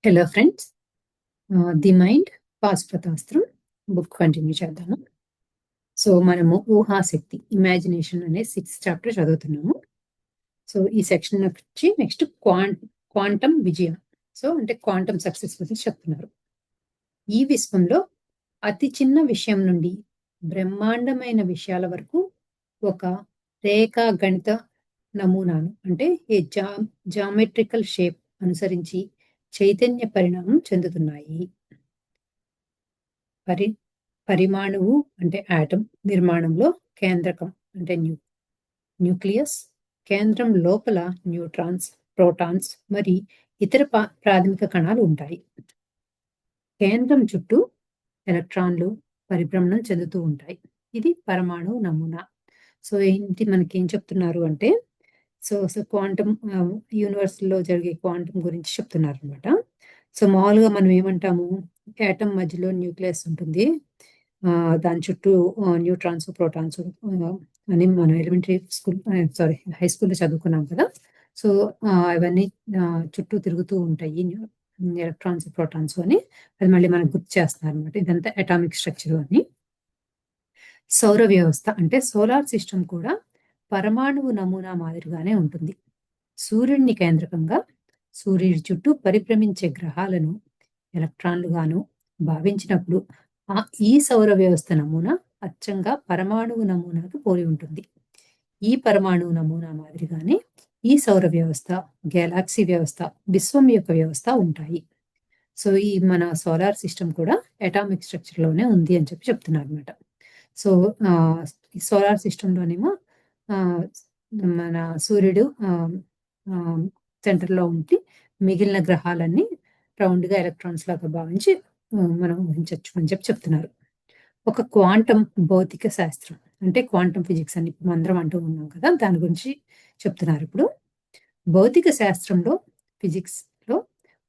Hello friends, the mind పాశుపతాస్త్రం book continue చేద్దాము. So మనము ఊహాశక్తి ఇమాజినేషన్ అనే 6th చాప్టర్ చదువుతున్నాము. సో ఈ సెక్షన్ వచ్చి నెక్స్ట్ క్వాంటమ్ విజయం. సో అంటే క్వాంటమ్ సక్సెస్ గురించి చెప్తున్నారు. ఈ విశ్వంలో అతి చిన్న విషయం నుండి బ్రహ్మాండమైన విషయాల వరకు ఒక రేఖా గణిత నమూనాను అంటే జామెట్రికల్ షేప్ అనుసరించి చైతన్య పరిణామం చెందుతున్నాయి. పరిమాణువు అంటే ఆటం నిర్మాణంలో కేంద్రకం అంటే న్యూక్లియస్, కేంద్రం లోపల న్యూట్రాన్స్, ప్రోటాన్స్ మరి ఇతర ప్రాథమిక కణాలు ఉంటాయి. కేంద్రం చుట్టూ ఎలక్ట్రాన్లు పరిభ్రమణం చెందుతూ ఉంటాయి. ఇది పరమాణు నమూనా. సో ఏంటి మనకి ఏం చెప్తున్నారు అంటే సో క్వాంటమ్ యూనివర్స్ లో జరిగే క్వాంటమ్ గురించి చెప్తున్నారు అనమాట. సో మామూలుగా మనం ఏమంటాము, యాటమ్ మధ్యలో న్యూక్లియస్ ఉంటుంది, దాని చుట్టూ న్యూట్రాన్స్, ప్రోటాన్స్ అని మనం ఎలిమెంటరీ స్కూల్ హై స్కూల్లో చదువుకున్నాం కదా. సో అవన్నీ చుట్టూ తిరుగుతూ ఉంటాయి ఎలక్ట్రాన్స్, ప్రోటాన్స్ అని. అది మళ్ళీ మనకు గుర్తు చేస్తున్నారు అనమాట. ఇదంతా అటామిక్ స్ట్రక్చర్ అని. సౌర వ్యవస్థ అంటే సోలార్ సిస్టమ్ కూడా పరమాణువు నమూనా మాదిరిగానే ఉంటుంది. సూర్యుడిని కేంద్రకంగా సూర్యుడి చుట్టూ పరిభ్రమించే గ్రహాలను ఎలక్ట్రాన్లుగాను భావించినప్పుడు ఈ సౌర వ్యవస్థ నమూనా అచ్చంగా పరమాణువు నమూనాకు పోలి ఉంటుంది. ఈ పరమాణువు నమూనా మాదిరిగానే ఈ సౌర వ్యవస్థ, గెలాక్సీ వ్యవస్థ, విశ్వం యొక్క వ్యవస్థ ఉంటాయి. సో ఈ మన సోలార్ సిస్టమ్ కూడా అటామిక్ స్ట్రక్చర్ లోనే ఉంది అని చెప్తున్నారు అనమాట. సో ఈ సోలార్ సిస్టంలోనేమో మన సూర్యుడు సెంటర్లో ఉండి మిగిలిన గ్రహాలన్నీ రౌండ్గా ఎలక్ట్రాన్స్ లాగా భావించి మనం ఊహించవచ్చు అని చెప్తున్నారు. ఒక క్వాంటమ్ భౌతిక శాస్త్రం అంటే క్వాంటమ్ ఫిజిక్స్ అని ఇప్పుడు అందరం అంటూ ఉన్నాం కదా, దాని గురించి చెప్తున్నారు. ఇప్పుడు భౌతిక శాస్త్రంలో ఫిజిక్స్లో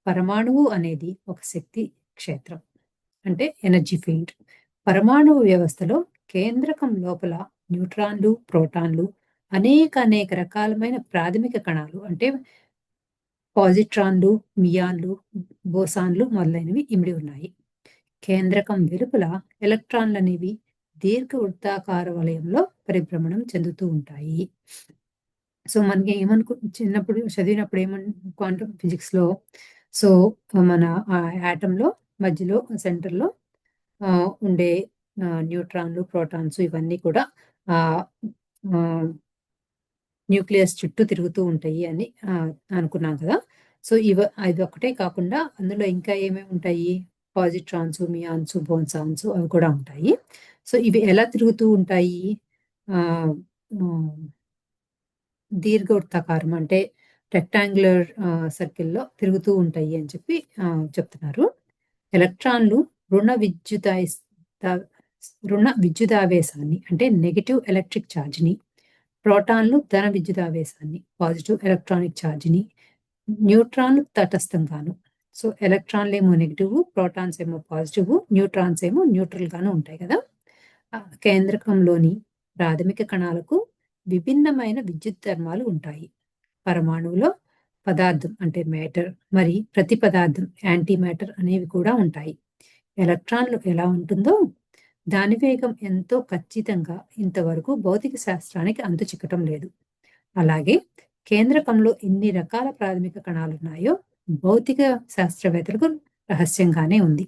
పరమాణువు అనేది ఒక శక్తి క్షేత్రం అంటే ఎనర్జీ ఫీల్డ్. పరమాణువు వ్యవస్థలో కేంద్రకం లోపల న్యూట్రాన్లు, ప్రోటాన్లు, అనేక రకాలమైన ప్రాథమిక కణాలు అంటే పాజిట్రాన్లు, మియాన్లు, బోసాన్లు మొదలైనవి ఇమిడి ఉన్నాయి. కేంద్రకం వెలుపల ఎలక్ట్రాన్లు అనేవి దీర్ఘ వృత్తాకార వలయంలో పరిభ్రమణం చెందుతూ ఉంటాయి. సో మనకి చిన్నప్పుడు చదివినప్పుడు క్వాంటమ్ ఫిజిక్స్ లో సో మన యాటంలో మధ్యలో సెంటర్లో ఉండే న్యూట్రాన్లు, ప్రోటాన్స్ ఇవన్నీ కూడా న్యూక్లియస్ చుట్టూ తిరుగుతూ ఉంటాయి అని అనుకున్నాం కదా. సో ఇది ఒకటే కాకుండా అందులో ఇంకా ఏమేమి ఉంటాయి, పాజిట్రాన్స్, మియాన్స్, బోసాన్స్ అవి కూడా ఉంటాయి. సో ఇవి ఎలా తిరుగుతూ ఉంటాయి, దీర్ఘవృత్తాకారం అంటే రెక్టాంగులర్ సర్కిల్లో తిరుగుతూ ఉంటాయి అని చెప్తున్నారు. ఎలక్ట్రాన్లు రుణ విద్యుదావేశాన్ని అంటే నెగటివ్ ఎలక్ట్రిక్ ఛార్జ్ని, ప్రోటాన్లు ధన విద్యుదావేశాన్ని పాజిటివ్ ఎలక్ట్రానిక్ ఛార్జ్ని, న్యూట్రాన్లు తటస్థంగాను. సో ఎలక్ట్రాన్లు ఏమో నెగిటివ్, ప్రోటాన్స్ ఏమో పాజిటివ్, న్యూట్రాన్స్ ఏమో న్యూట్రల్ గాను ఉంటాయి కదా. కేంద్రకంలోని ప్రాథమిక కణాలకు విభిన్నమైన విద్యుత్ ధర్మాలు ఉంటాయి. పరమాణువులో పదార్థం అంటే మ్యాటర్ మరి ప్రతి పదార్థం యాంటీ మ్యాటర్ అనేవి కూడా ఉంటాయి. ఎలక్ట్రాన్లు ఎలా ఉంటుందో దాని వేగం ఎంతో ఖచ్చితంగా ఇంతవరకు భౌతిక శాస్త్రానికి అంతు చిక్కటం లేదు. అలాగే కేంద్రకంలో ఎన్ని రకాల ప్రాథమిక కణాలు ఉన్నాయో భౌతిక శాస్త్రవేత్తలకు రహస్యంగానే ఉంది.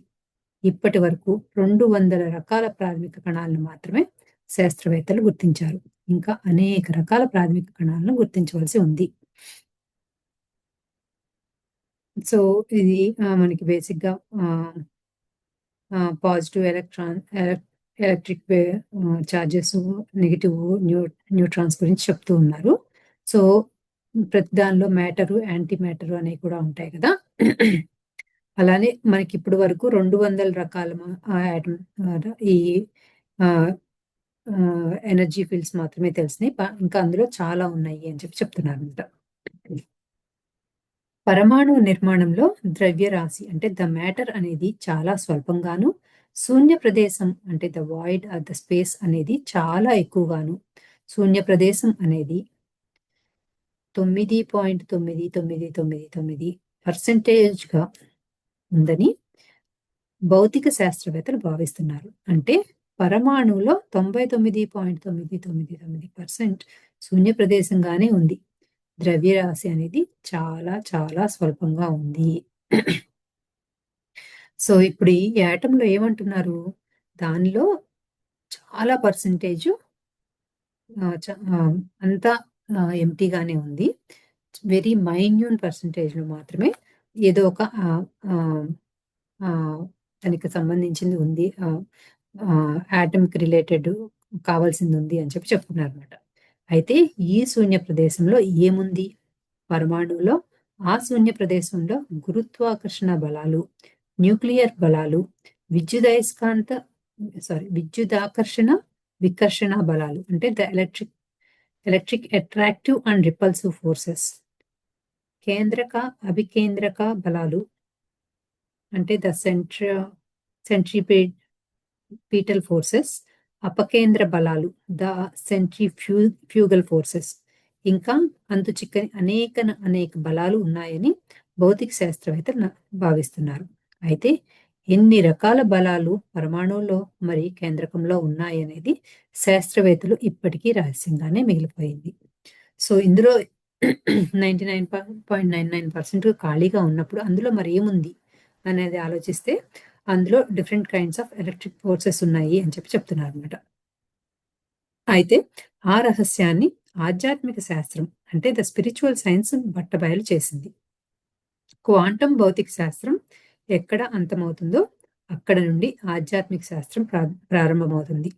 ఇప్పటి వరకు 200 రకాల ప్రాథమిక కణాలను మాత్రమే శాస్త్రవేత్తలు గుర్తించారు. ఇంకా అనేక రకాల ప్రాథమిక కణాలను గుర్తించవలసి ఉంది. సో ఇది మనకి బేసిక్ గా positive electric charges, negative neutrons గురించి చెప్తూ ఉన్నారు. సో ప్రతి దానిలో మ్యాటరు, యాంటీ మ్యాటరు అనేవి కూడా ఉంటాయి కదా. అలానే మనకి ఇప్పుడు వరకు 200 రకాల ఈ ఎనర్జీ ఫీల్డ్స్ మాత్రమే తెలిసినాయి. ఇంకా అందులో చాలా ఉన్నాయి అని చెప్తున్నారు అనమాట. పరమాణు నిర్మాణంలో ద్రవ్యరాశి అంటే ద మ్యాటర్ అనేది చాలా స్వల్పంగాను, శూన్య ప్రదేశం అంటే the void or the space అనేది చాలా ఎక్కువగాను. శూన్య ప్రదేశం అనేది 9.9999% ఉందని భౌతిక శాస్త్రవేత్తలు భావిస్తున్నారు. అంటే పరమాణువులో 99.999% శూన్య ప్రదేశంగానే ఉంది. ద్రవ్యరాశి అనేది చాలా చాలా స్వల్పంగా ఉంది. సో ఇప్పుడు ఈ యాటంలో ఏమంటున్నారు, దానిలో చాలా పర్సెంటేజ్ అంతా ఎంటీగానే ఉంది. వెరీ మైన్యూట్ పర్సెంటేజ్లో మాత్రమే ఏదో ఒక దానికి సంబంధించింది ఉంది, యాటమ్కి రిలేటెడ్ కావాల్సింది ఉంది అని చెప్పి చెప్తున్నారు అనమాట. అయితే ఈ శూన్య ప్రదేశంలో ఏముంది, పరమాణువులో ఆ శూన్య ప్రదేశంలో గురుత్వాకర్షణ బలాలు, న్యూక్లియర్ బలాలు, విద్యుదాకర్షణ వికర్షణ బలాలు అంటే the electric attractive and repulsive forces, కేంద్రక అభికేంద్రక బలాలు అంటే ద సెంట్రిపీటల్ ఫోర్సెస్, అపకేంద్ర బలాలు ద సెంట్రిఫ్యూగల్ ఫోర్సెస్, ఇంకా అంతు చిక్కని అనేక బలాలు ఉన్నాయని భౌతిక శాస్త్రవేత్తలు భావిస్తున్నారు. అయితే ఎన్ని రకాల బలాలు పరమాణువులో మరి కేంద్రకంలో ఉన్నాయనేది శాస్త్రవేత్తలు ఇప్పటికీ రహస్యంగానే మిగిలిపోయింది. సో ఇందులో 99.99% ఖాళీగా ఉన్నప్పుడు అందులో మరి ఏముంది అనేది ఆలోచిస్తే అందులో different kinds of electric forces ఉన్నాయి అని చెప్పి చెప్తున్నారు అనమాట. అయితే ఆ రహస్యాన్ని ఆధ్యాత్మిక శాస్త్రం అంటే ద స్పిరిచువల్ సైన్స్ బట్టబయలు చేసింది. క్వాంటం భౌతిక శాస్త్రం ఎక్కడ అంతమవుతుందో అక్కడ నుండి ఆధ్యాత్మిక శాస్త్రం ప్రారంభమవుతుంది.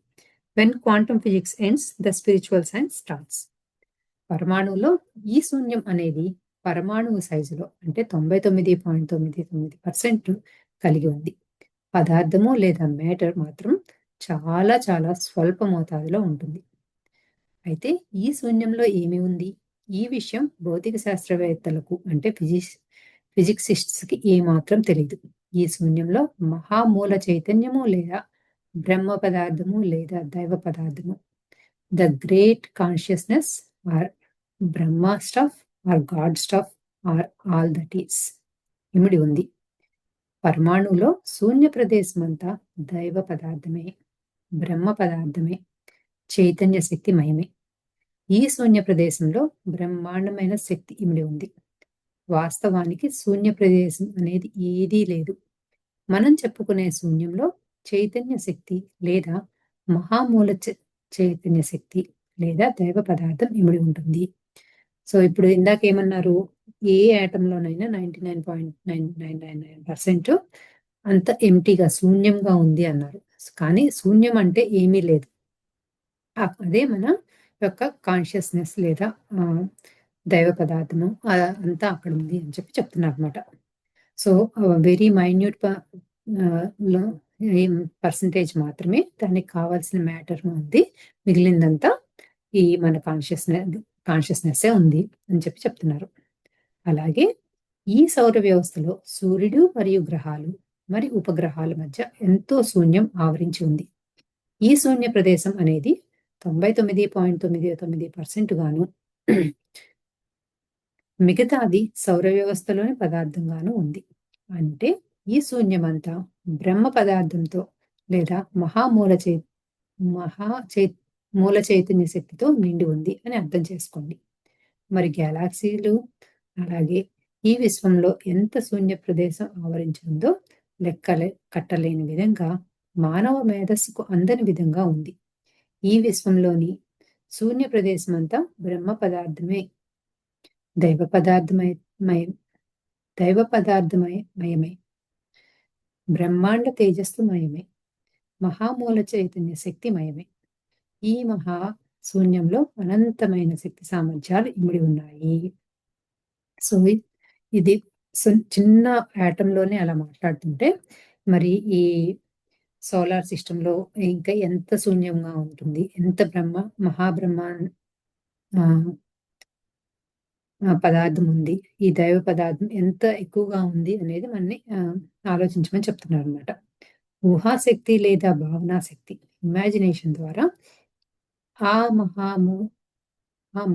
When quantum physics ends the spiritual science starts. పరమాణువులో ఈ శూన్యం అనేది పరమాణువు సైజులో అంటే 99.99% కలిగి ఉంది. పదార్థము లేదా మ్యాటర్ మాత్రం చాలా చాలా స్వల్ప మోతాదులో ఉంటుంది. అయితే ఈ శూన్యంలో ఏమి ఉంది, ఈ విషయం భౌతిక శాస్త్రవేత్తలకు అంటే ఫిజిక్సిస్ట్స్కి ఏమాత్రం తెలియదు. ఈ శూన్యంలో మహామూల చైతన్యము లేదా బ్రహ్మ పదార్థము లేదా దైవ పదార్థము, the great consciousness or Brahma stuff or God stuff or all that is ఇమిడి ఉంది. పరమాణువులో శూన్య ప్రదేశం అంతా దైవ పదార్థమే, బ్రహ్మ పదార్థమే, చైతన్య శక్తి మయమే. ఈ శూన్య ప్రదేశంలో బ్రహ్మాండమైన శక్తి ఇమిడి ఉంది. వాస్తవానికి శూన్య ప్రదేశం అనేది ఏదీ లేదు. మనం చెప్పుకునే శూన్యంలో చైతన్య శక్తి లేదా మహామూల చైతన్య శక్తి లేదా దైవ పదార్థం ఇమిడి ఉంటుంది. సో ఇప్పుడు ఇందాక ఏమన్నారు, ఏ యాటంలోనైనా 99.999% అంత ఎంటీగా శూన్యంగా ఉంది అన్నారు. కానీ శూన్యం అంటే ఏమీ లేదు, అదే మన యొక్క కాన్షియస్నెస్ లేదా దైవ పదార్థము అంతా అక్కడ ఉంది అని చెప్పి చెప్తున్నారు అనమాట. సో వెరీ మైన్యూట్ పర్సంటేజ్ మాత్రమే దానికి కావాల్సిన మ్యాటర్ ఉంది, మిగిలిందంతా ఈ మన కాన్షియస్నెస్సే ఉంది అని చెప్పి చెప్తున్నారు. అలాగే ఈ సౌర వ్యవస్థలో సూర్యుడు మరియు గ్రహాలు మరి ఉపగ్రహాల మధ్య ఎంతో శూన్యం ఆవరించి ఉంది. ఈ శూన్య ప్రదేశం అనేది 99.99% గాను మిగతాది సౌర వ్యవస్థలోని పదార్థంగాను ఉంది. అంటే ఈ శూన్యమంతా బ్రహ్మ పదార్థంతో లేదా మూల చైతన్య శక్తితో నిండి ఉంది అని అర్థం చేసుకోండి. మరి గ్యాలాక్సీలు అలాగే ఈ విశ్వంలో ఎంత శూన్య ప్రదేశం ఆవరించి ఉందో కట్టలేని విధంగా మానవ మేధస్సుకు అందని విధంగా ఉంది. ఈ విశ్వంలోని శూన్య ప్రదేశం అంతా బ్రహ్మ పదార్థమే, దైవ పదార్థమయమే, బ్రహ్మాండ తేజస్సుమయమే, మహామూల చైతన్య శక్తిమయమే. ఈ మహా శూన్యంలో అనంతమైన శక్తి సామర్థ్యాలు ఇమిడి ఉన్నాయి. సో ఇది చిన్న యాటంలోనే అలా మాట్లాడుతుంటే మరి ఈ సోలార్ సిస్టంలో ఇంకా ఎంత శూన్యంగా ఉంటుంది, ఎంత మహాబ్రహ్మ పదార్థం ఉంది, ఈ దైవ పదార్థం ఎంత ఎక్కువగా ఉంది అనేది మనని ఆలోచించమని చెప్తున్నారు అనమాట. ఊహాశక్తి లేదా భావనా శక్తి ఇమాజినేషన్ ద్వారా ఆ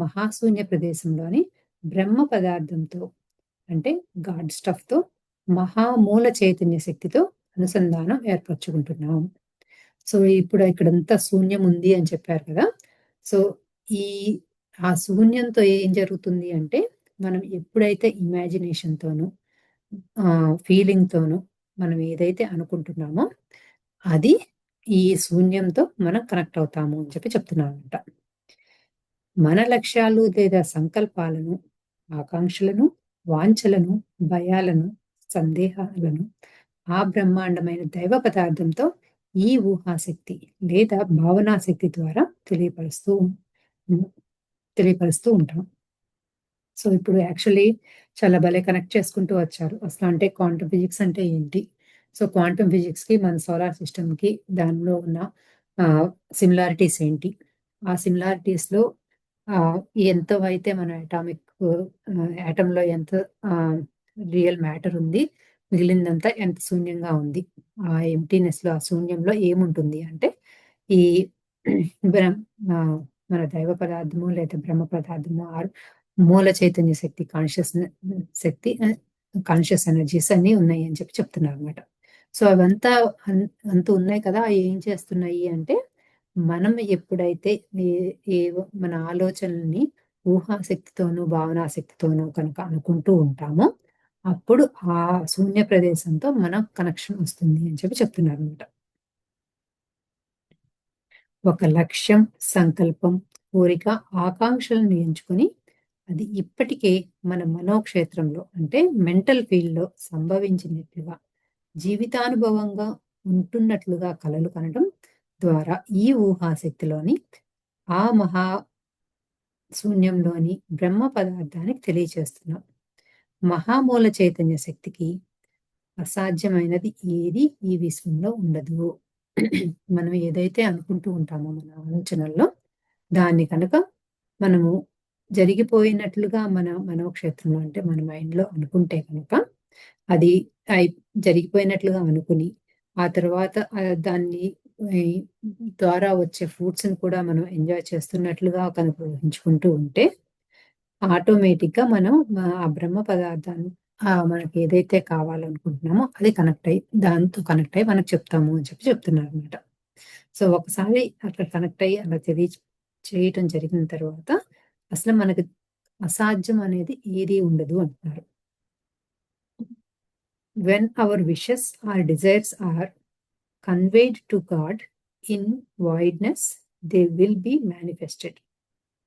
మహాశూన్య ప్రదేశంలోని బ్రహ్మ పదార్థంతో అంటే గాడ్ స్టఫ్తో మహామూల చైతన్య శక్తితో అనుసంధానం ఏర్పరచుకుంటున్నాం. సో, ఇప్పుడు ఇక్కడంతా శూన్యం ఉంది అని చెప్పారు కదా! సో, ఈ ఆ శూన్యంతో ఏం జరుగుతుంది అంటే, మనం ఎప్పుడైతే ఇమాజినేషన్‌తోను ఫీలింగ్‌తోను మనం ఏదైతే అనుకుంటున్నామో, అది ఈ శూన్యంతో మనం కనెక్ట్ అవుతాము అని చెప్పి చెప్తున్నానన్నమాట. మన లక్ష్యాలు లేదా సంకల్పాలను, ఆకాంక్షలను, వాంఛలను, భయాలను, సందేహాలను ఆ బ్రహ్మాండమైన దైవ పదార్థంతో ఈ ఊహాశక్తి లేదా భావనాశక్తి ద్వారా హ్మ్. తెలియపరుస్తూ ఉంటాం. సో, ఇప్పుడు యాక్చువల్లీ చాలా భలే కనెక్ట్ చేసుకుంటూ వచ్చారు. అసలు అంటే క్వాంటమ్ ఫిజిక్స్ అంటే ఏంటి? సో, క్వాంటమ్ ఫిజిక్స్‌కి మన సోలార్ సిస్టమ్‌కి దానిలో ఉన్న ఆహ్, సిమిలారిటీస్ ఏంటి? ఆ సిమిలారిటీస్‌లో ఎంత అయితే మన యాటమ్‌లో ఎంత ఆహ్, రియల్ మ్యాటర్ ఉంది. మిగిలిందంతా ఎంత శూన్యంగా ఉంది. ఆ ఎంప్టీనెస్‌లో, ఆ శూన్యంలో ఏముంటుంది అంటే, ఈ బ్రహ్ ఆహ్, మన దైవ పదార్థము లేదా బ్రహ్మ పదార్థము మూల చైతన్య శక్తి శక్తి కాన్షియస్ ఎనర్జీస్ అన్నీ ఉన్నాయి అని చెప్పి చెప్తున్నారనమాట. సో, అవంతా అన్ అంత ఉన్నాయి కదా! అయి ఏం చేస్తున్నాయి అంటే, మనం ఎప్పుడైతే ఏ ఏవో మన ఆలోచనల్ని ఊహాశక్తితోనూ, భావనాశక్తితోనూ కనుక అనుకుంటూ ఉంటామో, అప్పుడు ఆ శూన్య ప్రదేశంతో మన కనెక్షన్ వస్తుంది అని చెప్పి చెప్తున్నారనమాట. ఒక లక్ష్యం, సంకల్పం, కోరిక, ఆకాంక్షలను ఎంచుకొని అది ఇప్పటికే మన మనోక్షేత్రంలో అంటే మెంటల్ ఫీల్డ్‌లో సంభవించినట్లుగా, జీవితానుభవంగా ఉంటున్నట్లుగా కలలు కనడం ద్వారా ఈ ఊహాశక్తిలోని ఆ మహా శూన్యంలోని బ్రహ్మ పదార్థానికి తెలియచేస్తున్నాం. మహామూల చైతన్య శక్తికి అసాధ్యమైనది ఏది ఈ విశ్వంలో ఉండదు. మనం ఏదైతే అనుకుంటూ ఉంటామో మన ఆలోచనల్లో, దాన్ని కనుక మనము జరిగిపోయినట్లుగా మన మనోక్షేత్రంలో అంటే మన మైండ్‌లో అనుకుంటే గనక, అది అయి జరిగిపోయినట్లుగా అనుకుని, ఆ తర్వాత దాన్ని ఈ ద్వారా వచ్చే ఫ్రూట్స్‌ని కూడా మనం ఎంజాయ్ చేస్తున్నట్లుగా కనుక ఊహించుకుంటూ ఉంటే, ఆటోమేటిక్‌గా మనం ఆ బ్రహ్మ పదార్థాన్ని మనకేదైతే కావాలనుకుంటున్నామో అది దాంతో కనెక్ట్ అయ్యి మనకు చెప్తాము అని చెప్పి చెప్తున్నారనమాట. సో, ఒకసారి అట్లా కనెక్ట్ అయ్యి అలా చేయటం జరిగిన తర్వాత అసలు మనకు అసాధ్యం అనేది ఏది ఉండదు అంటున్నారు. When our wishes or desires are conveyed to God in voidness, they will be manifested.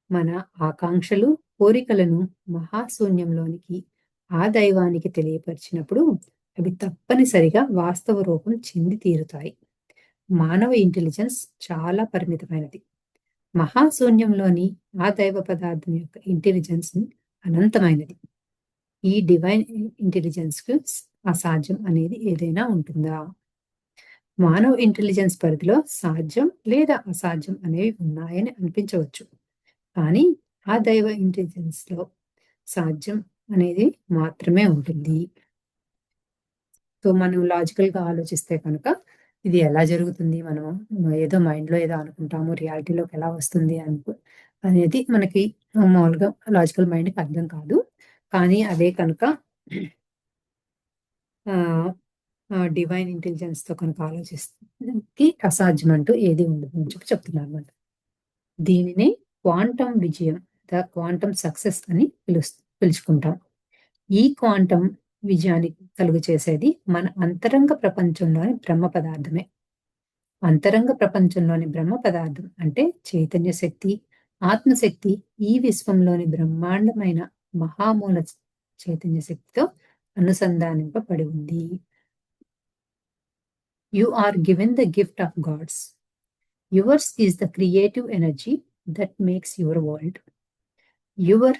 మన ఆకాంక్షలు, కోరికలను మహాశూన్యంలోనికి ఆ దైవానికి తెలియపరిచినప్పుడు అవి తప్పనిసరిగా వాస్తవ రూపం చెంది తీరుతాయి. మానవ ఇంటెలిజెన్స్ చాలా పరిమితమైనది. మహాశూన్యంలోని ఆ దైవ పదార్థం యొక్క ఇంటెలిజెన్స్ అనంతమైనది. ఈ డివైన్ ఇంటెలిజెన్స్‌కు అసాధ్యం అనేది ఏదైనా ఉంటుందా? మానవ ఇంటెలిజెన్స్ పరిధిలో సాధ్యం లేదా అసాధ్యం అనేవి ఉన్నాయని అనిపించవచ్చు. కానీ ఆ దైవ ఇంటెలిజెన్స్‌లో సాధ్యం అనేది మాత్రమే ఉంటుంది. సో, మనం లాజికల్‌గా ఆలోచిస్తే కనుక ఇది ఎలా జరుగుతుంది? మనం ఏదో మైండ్‌లో ఏదో అనుకుంటాము. రియాలిటీలోకి ఎలా వస్తుంది అనేది మనకి మామూలుగా లాజికల్ మైండ్‌కి అర్థం కాదు. కానీ అదే కనుక ఆహ్, డివైన్ ఇంటెలిజెన్స్‌తో కనుక ఆలోచిస్తే అసాధ్యమంటూ ఏది ఉండదు అని చెప్పి చెప్తున్నారన్నమాట. దీనినే క్వాంటం విజయం, క్వాంటం సక్సెస్ అని పిలుచుకుంటాం. ఈ క్వాంటం విజయాన్ని కలుగచేసేది మన అంతరంగ ప్రపంచంలోని బ్రహ్మ పదార్థమే. అంతరంగ ప్రపంచంలోని బ్రహ్మ పదార్థం అంటే చైతన్య శక్తి, ఆత్మశక్తి ఈ విశ్వంలోని బ్రహ్మాండమైన మహామూల చైతన్య శక్తితో అనుసంధానింపబడి ఉంది. You are given the gift of gods. Yours is the creative energy that makes your world. Your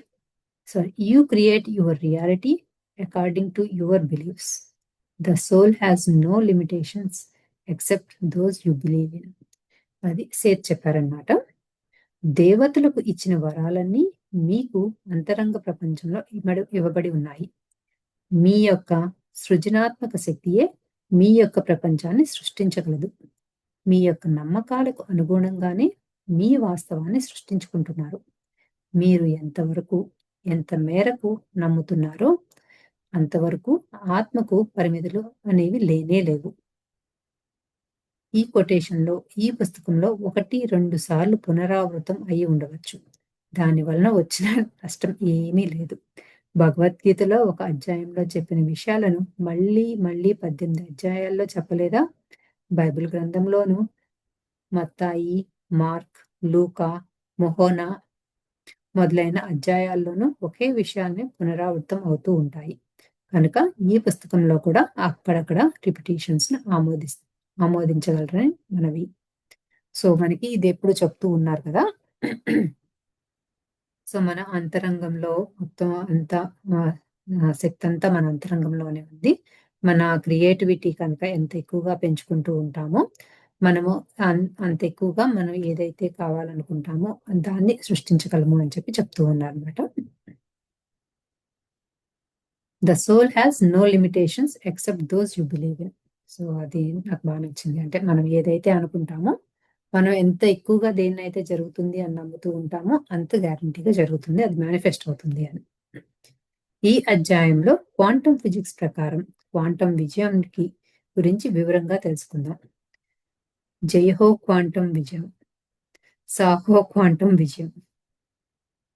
you create your reality according to your beliefs. The soul has no limitations except those you believe in. అది Seth చెప్పారనమాట. దేవతలకు ఇచ్చిన వరాలన్నీ మీకు అంతరంగ ప్రపంచంలో ఇవ్వబడి ఉన్నాయి. మీ యొక్క సృజనాత్మక శక్తియే మీ యొక్క ప్రపంచాన్ని సృష్టించగలదు. మీ యొక్క నమ్మకాలకు అనుగుణంగానే మీ వాస్తవాన్ని సృష్టించుకుంటున్నారు. మీరు ఎంత మేరకు నమ్ముతున్నారో అంతవరకు ఆత్మకు పరిమితులు అనేవి లేనే లేవు. ఈ కొటేషన్లో ఈ పుస్తకంలో 1-2 సార్లు పునరావృతం అయి ఉండవచ్చు. దాని వలన వచ్చిన నష్టం ఏమీ లేదు. భగవద్గీతలో ఒక అధ్యాయంలో చెప్పిన విషయాలను మళ్ళీ మళ్ళీ 18 అధ్యాయాల్లో చెప్పలేదా? బైబిల్ గ్రంథంలోను మత్తాయి, మార్క్, లూకా, యోహన్నా మొదలైన అధ్యాయాల్లోనూ ఒకే విషయాన్ని పునరావృతం అవుతూ ఉంటాయి. కనుక ఈ పుస్తకంలో కూడా అక్కడక్కడ రిపిటేషన్స్ ను ఆమోదించగలరని మనవి. సో మనకి ఇది ఎప్పుడు చెప్తూ ఉన్నారు కదా. సో మన అంతరంగంలో మొత్తం అంతా శక్తి అంతా మన అంతరంగంలోనే ఉంది. మన క్రియేటివిటీ కనుక ఎంత ఎక్కువగా పెంచుకుంటూ ఉంటామో మనము అంత ఎక్కువగా మనం ఏదైతే కావాలనుకుంటామో దాన్ని సృష్టించగలము అని చెప్పి చెప్తూ ఉన్నారు అనమాట. The soul has no limitations except those you believe in. So అది నాకు బాగా నచ్చింది. అంటే మనం ఏదైతే అనుకుంటామో మనం ఎంత ఎక్కువగా దేన్నైతే జరుగుతుంది అని నమ్ముతూ ఉంటామో అంత గ్యారంటీగా జరుగుతుంది, అది మేనిఫెస్ట్ అవుతుంది అని. ఈ అధ్యాయంలో క్వాంటం ఫిజిక్స్ ప్రకారం క్వాంటం విజయానికి గురించి వివరంగా తెలుసుకుందాం. జై హో క్వాంటం విజయం, సాహో క్వాంటం విజయం.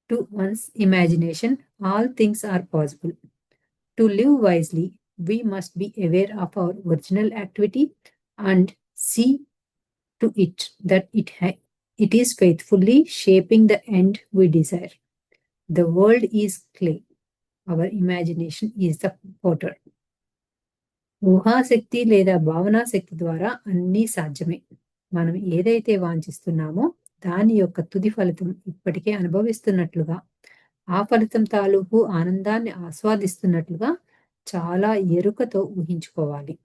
To one's imagination all things are possible. To live wisely, we must be aware of our original activity and see to it that it is faithfully shaping the end we desire. The world is clay. Our imagination is the potter. ఊహాశక్తి లేదా భావనా శక్తి ద్వారా అన్నీ సాధ్యమే. మనం ఏదైతే వాంఛిస్తున్నామో దాని యొక్క తుది ఫలితం ఇప్పటికే అనుభవిస్తున్నట్లుగా, ఆ ఫలితం తాలూకు ఆనందాన్ని ఆస్వాదిస్తున్నట్లుగా చాలా ఎరుకతో ఊహించుకోవాలి.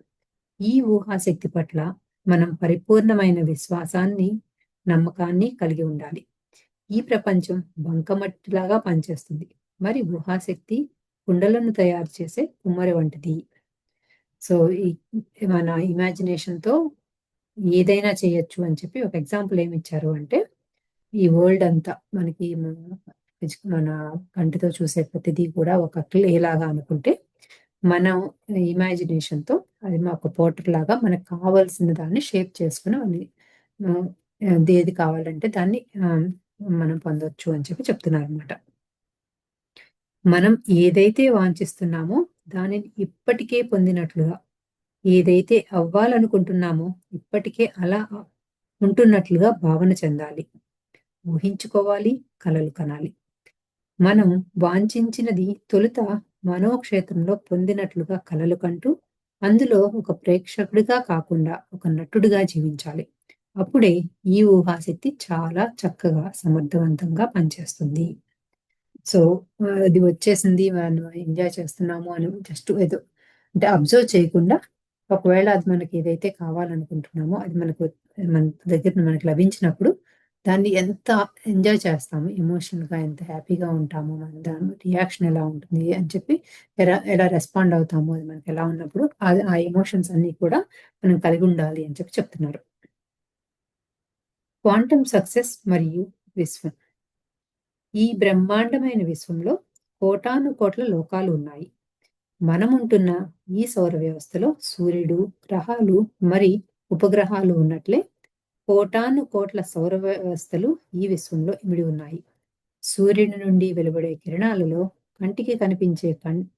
ఈ ఊహాశక్తి పట్ల మనం పరిపూర్ణమైన విశ్వాసాన్ని, నమ్మకాన్ని కలిగి ఉండాలి. ఈ ప్రపంచం బంకమట్టిలాగా పనిచేస్తుంది. మరి ఊహాశక్తి కుండలను తయారు చేసే కుమ్మరి వంటిది. సో మన ఇమాజినేషన్తో ఏదైనా చేయొచ్చు అని చెప్పి ఒక ఎగ్జాంపుల్ ఏమి ఇచ్చారు అంటే, ఈ వరల్డ్ అంతా మనకి మన కంటితో చూసే ప్రతిదీ కూడా ఒక క్లే లాగా అనుకుంటే, మనం ఇమాజినేషన్తో అది ఒక పోటర్ లాగా మనకు కావాల్సిన దాన్ని షేప్ చేసుకుని ఏది కావాలంటే దాన్ని మనం పొందొచ్చు అని చెప్పి చెప్తున్నారు అనమాట. మనం ఏదైతే వాంఛిస్తున్నామో దానిని ఇప్పటికే పొందినట్లుగా, ఏదైతే అవ్వాలనుకుంటున్నామో ఇప్పటికే అలా ఉంటున్నట్లుగా భావన చెందాలి, ఊహించుకోవాలి, కలలు కనాలి. మనం వాంఛించినది తొలుత మనోక్షేత్రంలో పొందినట్లుగా కలలు కంటూ అందులో ఒక ప్రేక్షకుడిగా కాకుండా ఒక నటుడిగా జీవించాలి. అప్పుడే ఈ ఊహాశక్తి చాలా చక్కగా సమర్థవంతంగా పనిచేస్తుంది. సో అది వచ్చేసింది, మనం ఎంజాయ్ చేస్తున్నాము అని జస్ట్ ఏదో అంటే అబ్జర్వ్ చేయకుండా, ఒకవేళ అది మనకి ఏదైతే కావాలనుకుంటున్నామో అది మన దగ్గర మనకి లభించినప్పుడు దాన్ని ఎంత ఎంజాయ్ చేస్తాము, ఎమోషనల్గా ఎంత హ్యాపీగా ఉంటాము, మన దాని రియాక్షన్ ఎలా ఉంటుంది అని చెప్పి ఎలా రెస్పాండ్ అవుతాము, అది మనకి ఎలా ఉన్నప్పుడు ఆ ఎమోషన్స్ అన్నీ కూడా మనం కలిగి ఉండాలి అని చెప్పి చెప్తున్నారు. క్వాంటమ్ సక్సెస్ మరియు విశ్వం. ఈ బ్రహ్మాండమైన విశ్వంలో కోటాను కోట్ల లోకాలు ఉన్నాయి. మనముంటున్న ఈ సౌర వ్యవస్థలో సూర్యుడు, గ్రహాలు మరి ఉపగ్రహాలు ఉన్నట్లే కోటాను కోట్ల సౌర వ్యవస్థలు ఈ విశ్వంలో ఇమిడి ఉన్నాయి. సూర్యుని నుండి వెలువడే కిరణాలలో కంటికి కనిపించే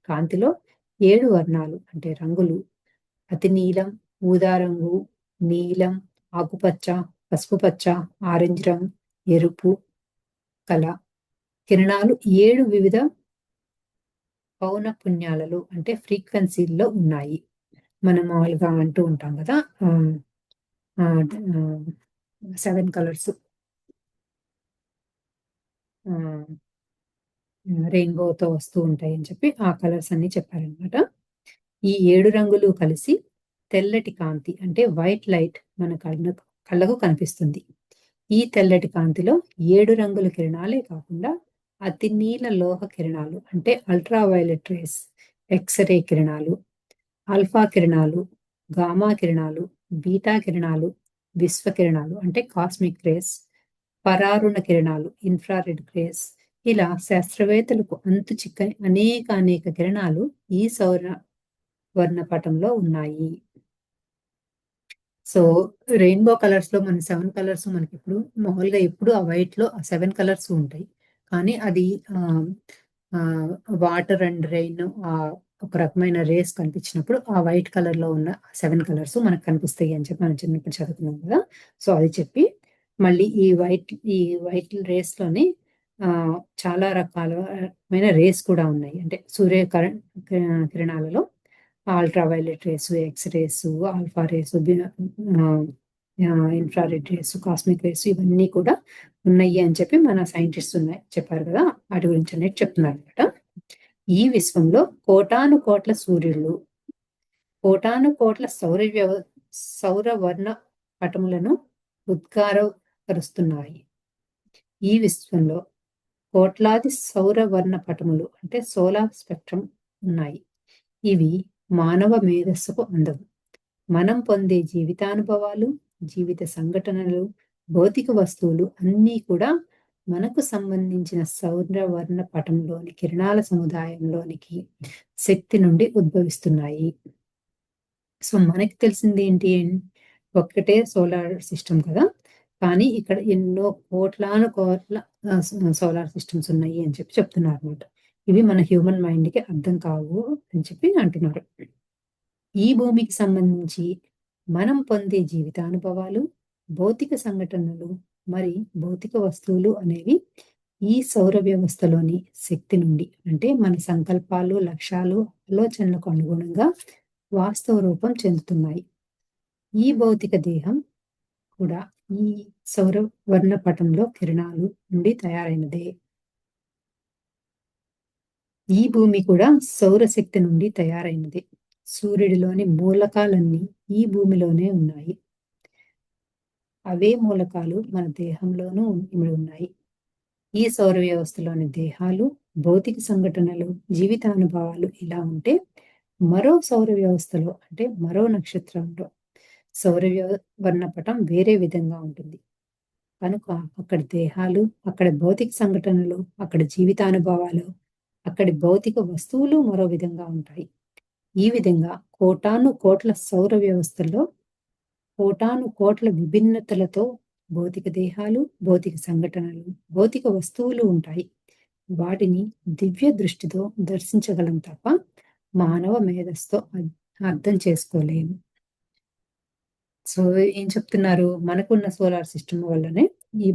కాంతిలో 7 వర్ణాలు అంటే రంగులు, అతి నీలం, ఊదా రంగు, నీలం, ఆకుపచ్చ, పసుపు పచ్చ, ఆరెంజ్ రంగు, ఎరుపు కల కిరణాలు 7 వివిధ పౌన పున్యాలలో అంటే ఫ్రీక్వెన్సీల్లో ఉన్నాయి. మనం మామూలుగా అంటూ ఉంటాం కదా, 7 కలర్స్ రెయిన్బోతో వస్తూ ఉంటాయి అని చెప్పి ఆ కలర్స్ అన్ని చెప్పారనమాట. ఈ 7 రంగులు కలిసి తెల్లటి కాంతి అంటే వైట్ లైట్ మన కళ్ళకు కనిపిస్తుంది. ఈ తెల్లటి కాంతిలో 7 రంగుల కిరణాలే కాకుండా అతి నీల లోహ కిరణాలు అంటే అల్ట్రావైలెట్ రేస్, ఎక్స్రే కిరణాలు, ఆల్ఫా కిరణాలు, గామా కిరణాలు, బీటా కిరణాలు, విశ్వ కిరణాలు అంటే కాస్మిక్ రేస్, పరారుణ కిరణాలు ఇన్ఫ్రారెడ్ రేస్, ఇలా శాస్త్రవేత్తలకు అంతు చిక్కని అనేక కిరణాలు ఈ సౌర వర్ణపటంలో ఉన్నాయి. సో, రెయిన్‌బో కలర్స్‌లో మన 7 కలర్స్ మనకిప్పుడు మామూలుగా ఎప్పుడు ఆ వైట్‌లో ఆ 7 కలర్స్ ఉంటాయి. కానీ అది ఆహ్, ఆహ్, వాటర్ అండ్ రెయిన్ ఒక రకమైన రేస్ కనిపించినప్పుడు ఆ వైట్ కలర్‌లో ఉన్న 7 కలర్స్ మనకు కనిపిస్తాయి అని చెప్పి మనం చిన్నప్పుడు చదువుకున్నాం కదా! సో, అది చెప్పి మళ్ళీ ఈ వైట్ రేస్‌లోనే చాలా రకాలమైన రేస్ కూడా ఉన్నాయి. అంటే కిరణాలలో ultra violet rays, x rays, alpha rays, ah, infrared rays, cosmic rays ఇవన్నీ కూడా ఉన్నాయి అని చెప్పి మన సైంటిస్ట్స్ చెప్పారు కదా! వాటి గురించి అనేది చెప్తున్నారనమాట. ఈ విశ్వంలో కోటాను కోట్ల సూర్యుళ్ళు, కోటాను కోట్ల సౌర వర్ణ పటములను ఉద్గారపరుస్తున్నాయి. ఈ విశ్వంలో కోట్లాది సౌర వర్ణ పటములు అంటే సోలార్ స్పెక్ట్రమ్ ఉన్నాయి. ఇవి మానవ మేధస్సుకు అందవు. మనం పొందే జీవితానుభవాలు, జీవిత సంఘటనలు, భౌతిక వస్తువులు అన్నీ కూడా మనకు సంబంధించిన సౌరవర్ణ పటంలోని కిరణాల సముదాయంలోనికి శక్తి నుండి ఉద్భవిస్తున్నాయి. సో, మనకి తెలిసింది ఏంటి? ఒక్కటే సోలార్ సిస్టమ్ కదా! కానీ ఇక్కడ ఎన్నో కోట్లాను కోట్ల సోలార్ సిస్టమ్స్ ఉన్నాయి అని చెప్పి చెప్తున్నారన్నమాట. ఇవి మన హ్యూమన్ మైండ్‌కి అర్థం కావు అని చెప్పి అంటున్నారు. ఈ భూమికి సంబంధించి మనం పొందే జీవితానుభవాలు, భౌతిక సంఘటనలు, మరి భౌతిక వస్తువులు అనేవి ఈ సౌర వ్యవస్థలోని శక్తి నుండి అంటే మన సంకల్పాలు, లక్ష్యాలు, ఆలోచనలకు అనుగుణంగా వాస్తవ రూపం చెందుతున్నాయి. ఈ భౌతిక దేహం కూడా ఈ సౌర వర్ణపటంలో కిరణాలు నుండి తయారైనదే. ఈ భూమి కూడా సౌరశక్తి నుండి తయారైనదే. సూర్యుడిలోని మూలకాలన్నీ ఈ భూమిలోనే ఉన్నాయి. అవే మూలకాలు మన దేహంలోనూ ఇమిడి ఉన్నాయి. ఈ సౌర వ్యవస్థలోని దేహాలు, భౌతిక సంఘటనలు, జీవితానుభవాలు ఇలా ఉంటే, మరో సౌర వ్యవస్థలో అంటే మరో నక్షత్రంలో సౌర వర్ణపటం వేరే విధంగా ఉంటుంది. కనుక అక్కడి దేహాలు, అక్కడి భౌతిక సంఘటనలు, అక్కడి జీవితానుభవాలు, అక్కడి భౌతిక వస్తువులు మరో విధంగా ఉంటాయి. ఈ విధంగా కోటాను కోట్ల సౌర వ్యవస్థల్లో కోటాను కోట్ల విభిన్నతలతో భౌతిక దేహాలు, భౌతిక సంఘటనలు, భౌతిక వస్తువులు ఉంటాయి. వాటిని దివ్య దృష్టితో దర్శించగలం తప్ప మానవ మేధస్సుతో అర్థం చేసుకోలేము. సో, ఏం చెప్తున్నారు? మనకున్న సోలార్ సిస్టమ్ వల్లనే ఈ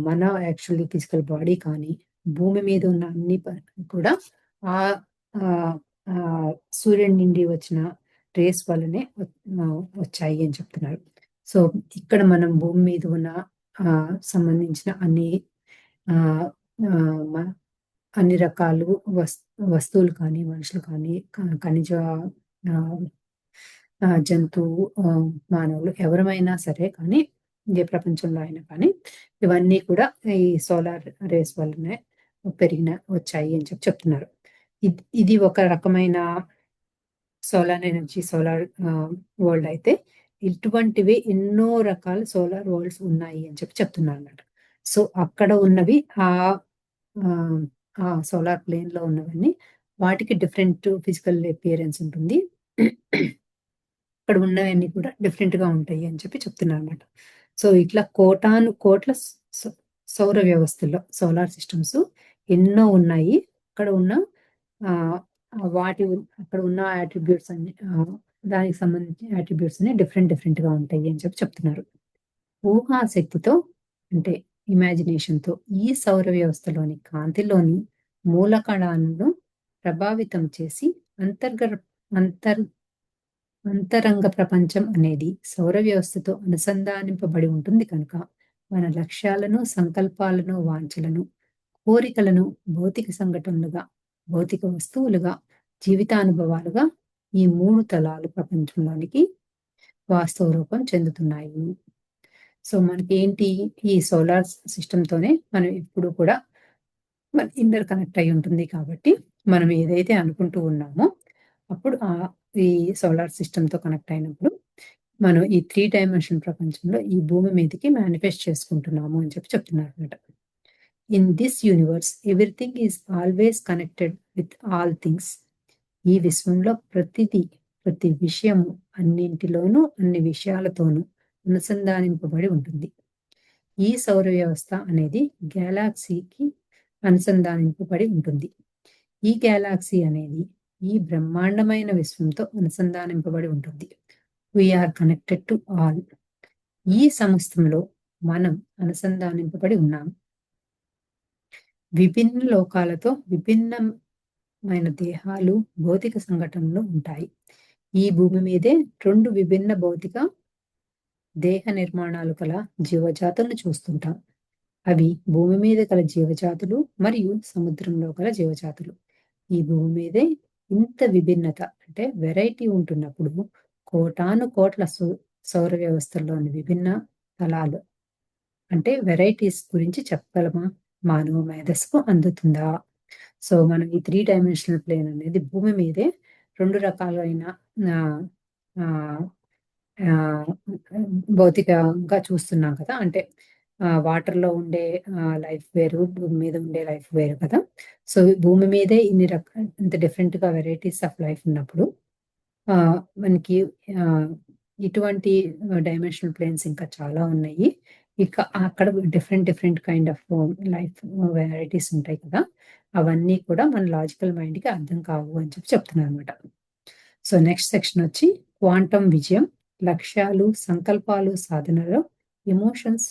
మన యాక్చువల్లీ ఫిజికల్ బాడీ కానీ, భూమి మీద ఉన్న అన్ని కూడా ఆహ్, ఆహ్, ఆహ్, సూర్యుడి నుండి వచ్చిన రేస్ వల్లనే వచ్చాయి అని చెప్తున్నారు. సో, ఇక్కడ మనం భూమి మీద ఉన్న సంబంధించిన ఆహ్, ఆహ్, మ అన్ని రకాలు వస్ వస్తువులు కానీ, మనుషులు కానీ, ఖనిజ ఆహ్, జంతువు, మానవులు ఎవరమైనా సరే కానీ, ఏ ప్రపంచంలో అయినా కానీ, ఇవన్నీ కూడా ఈ సోలార్ రేస్ వల్లనే వచ్చాయి అని చెప్తున్నారు. ఇది ఒక రకమైన సోలార్ ఎనర్జీ, సోలార్ వరల్డ్ అయితే, ఇటువంటివి ఎన్నో రకాల సోలార్ వరల్డ్స్ ఉన్నాయి అని చెప్తున్నారన్నమాట. సో, అక్కడ ఉన్నవి ఆహ్, ఆ సోలార్ ప్లేన్‌లో ఉన్నవన్నీ వాటికి డిఫరెంట్ ఫిజికల్ అపియరెన్స్ ఉంటుంది. అక్కడ ఉన్నవన్నీ కూడా డిఫరెంట్‌గా ఉంటాయి అని చెప్తున్నారన్నమాట. సో, ఇట్లా కోటాను కోట్ల స సౌర వ్యవస్థలో సోలార్ సిస్టమ్స్ ఎన్నో ఉన్నాయి. అక్కడ ఉన్న ఆహ్, అక్కడ ఉన్న అట్రిబ్యూట్స్ అన్ని దానికి సంబంధించిన అట్రిబ్యూట్స్ అన్ని డిఫరెంట్‌గా ఉంటాయి అని చెప్తున్నారు. ఊహాశక్తితో అంటే ఇమాజినేషన్‌తో ఈ సౌర వ్యవస్థలోని కాంతిలోని మూలకణాలను ప్రభావితం చేసి అంతర్గర అంతర్ అంతరంగ ప్రపంచం అనేది సౌర వ్యవస్థతో అనుసంధానింపబడి ఉంటుంది కనుక మన లక్ష్యాలను, సంకల్పాలను, వాంఛలను, కోరికలను భౌతిక సంఘటనలుగా, భౌతిక వస్తువులుగా, జీవితానుభవాలుగా ఈ 3 తలాలు ప్రపంచంలోనికి వాస్తవ రూపం చెందుతున్నాయి. సో, మనకేంటి ఈ సోలార్ సిస్టమ్‌తోనే మనం ఎప్పుడు కూడా మన ఇంటర్ కనెక్ట్ అయ్యి ఉంటుంది కాబట్టి, మనం ఏదైతే అనుకుంటూ ఉన్నామో, అప్పుడు ఈ సోలార్ సిస్టమ్‌తో కనెక్ట్ అయినప్పుడు, మనం ఈ 3 డైమెన్షన్ ప్రపంచంలో ఈ భూమి మీదకి మేనిఫెస్ట్ చేసుకుంటున్నాము అని చెప్తున్నారన్నమాట. In this universe everything is always connected with all things. ఈ విశ్వంలో ప్రతి విషయము అన్నింటిలోనూ అన్ని విషయాలతోనూ అనుసంధానింపబడి ఉంటుంది. ఈ సౌర వ్యవస్థ అనేది గ్యాలాక్సీకి అనుసంధానింపబడి ఉంటుంది. ఈ గ్యాలాక్సీ అనేది ఈ బ్రహ్మాండమైన విశ్వంతో అనుసంధానింపబడి ఉంటుంది. We're connected to all. ఈ సమస్తంలో మనం అనుసంధానింపబడి ఉన్నాం. విభిన్న లోకాలతో విభిన్నమైన దేహాలు, భౌతిక సంఘటనలు ఉంటాయి. ఈ భూమి మీదే 2 విభిన్న భౌతిక దేహ నిర్మాణాలు కల జీవజాతులను చూస్తుంటాం. అవి భూమి మీద కల జీవజాతులు మరియు సముద్రంలో కల జీవజాతులు. ఈ భూమి మీదే ఇంత విభిన్నత అంటే వెరైటీ ఉంటున్నప్పుడు కోటాను కోట్ల సౌర వ్యవస్థల్లోని విభిన్న తలాలు అంటే వెరైటీస్ గురించి చెప్పగలమా? మానవ మేధస్సుకు అందుతుందా? సో మనం ఈ 3 డైమెన్షనల్ ప్లేన్ అనేది భూమి మీదే 2 రకాలైన భౌతికంగా చూస్తున్నాం కదా. అంటే వాటర్లో ఉండే లైఫ్ వేరు, భూమి మీద ఉండే లైఫ్ వేరు కదా. సో భూమి మీదే ఇన్ని ఇంత డిఫరెంట్గా వెరైటీస్ ఆఫ్ లైఫ్ ఉన్నప్పుడు మనకి ఇటువంటి డైమెన్షనల్ ప్లేన్స్ ఇంకా చాలా ఉన్నాయి. ఇక అక్కడ different kind of life varieties ఉంటాయి కదా. అవన్నీ కూడా మన లాజికల్ మైండ్కి అర్థం కావు అని చెప్తున్నారు అనమాట. సో నెక్స్ట్ సెక్షన్ వచ్చి క్వాంటం విజయం, లక్ష్యాలు, సంకల్పాలు సాధనలో ఎమోషన్స్,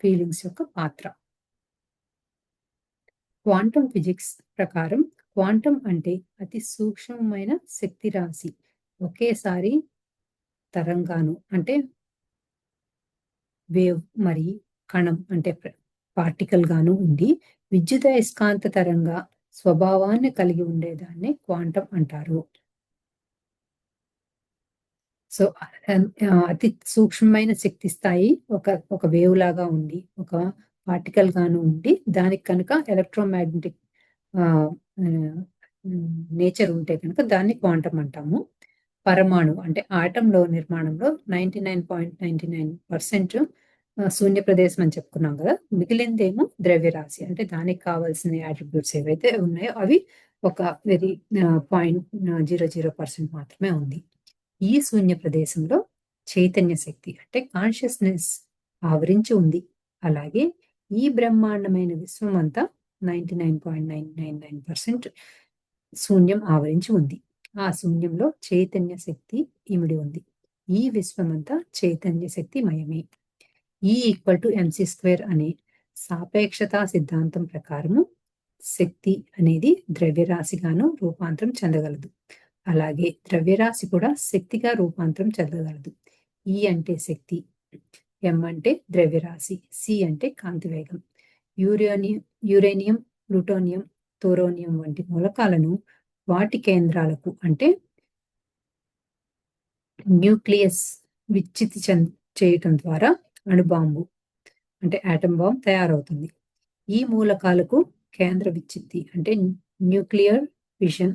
ఫీలింగ్స్ యొక్క పాత్ర. క్వాంటం ఫిజిక్స్ ప్రకారం క్వాంటం అంటే అతి సూక్ష్మమైన శక్తి రాశి ఒకేసారి తరంగాను అంటే వేవ్ మరి కణం అంటే పార్టికల్ గాను ఉండి విద్యుదయస్కాంత తరంగా స్వభావాన్ని కలిగి ఉండేదాన్ని క్వాంటం అంటారు. సో అతి సూక్ష్మమైన శక్తి స్థాయి ఒక వేవ్ లాగా ఉండి ఒక పార్టికల్ గాను ఉండి దానికి కనుక ఎలక్ట్రోమాగ్నెటిక్ నేచర్ ఉంటే కనుక దాన్ని క్వాంటం అంటాము. పరమాణు అంటే ఆటంలో నిర్మాణంలో 99.99% శూన్య ప్రదేశం అని చెప్పుకున్నాం కదా. మిగిలిందేమో ద్రవ్యరాశి అంటే దానికి కావాల్సిన యాట్రిబ్యూట్స్ ఏవైతే ఉన్నాయో అవి ఒక వెరీ 0.00% మాత్రమే ఉంది. ఈ శూన్య ప్రదేశంలో చైతన్య శక్తి అంటే కాన్షియస్నెస్ ఆవరించి ఉంది. అలాగే ఈ బ్రహ్మాండమైన విశ్వం అంతా 99.999% శూన్యం ఆవరించి ఉంది. ఆ శూన్యంలో చైతన్య శక్తి ఇమిడి ఉంది. ఈ విశ్వమంతా చైతన్య శక్తి మయమే. E=mc² అనే సాపేక్షతా సిద్ధాంతం ప్రకారము శక్తి అనేది ద్రవ్యరాశిగాను రూపాంతరం చెందగలదు. అలాగే ద్రవ్యరాశి కూడా శక్తిగా రూపాంతరం చెందగలదు. E అంటే శక్తి, M అంటే ద్రవ్యరాశి, C అంటే కాంతివేగం. యురేనియం, ప్లూటోనియం, థోరోనియం వంటి మూలకాలను వాటి కేంద్రాలకు అంటే న్యూక్లియస్ విచ్ఛితి చేయటం ద్వారా అణుబాంబు అంటే ఆటం బాంబ్ తయారవుతుంది. ఈ మూలకాలకు కేంద్ర విచ్ఛిత్తి అంటే న్యూక్లియర్ ఫిషన్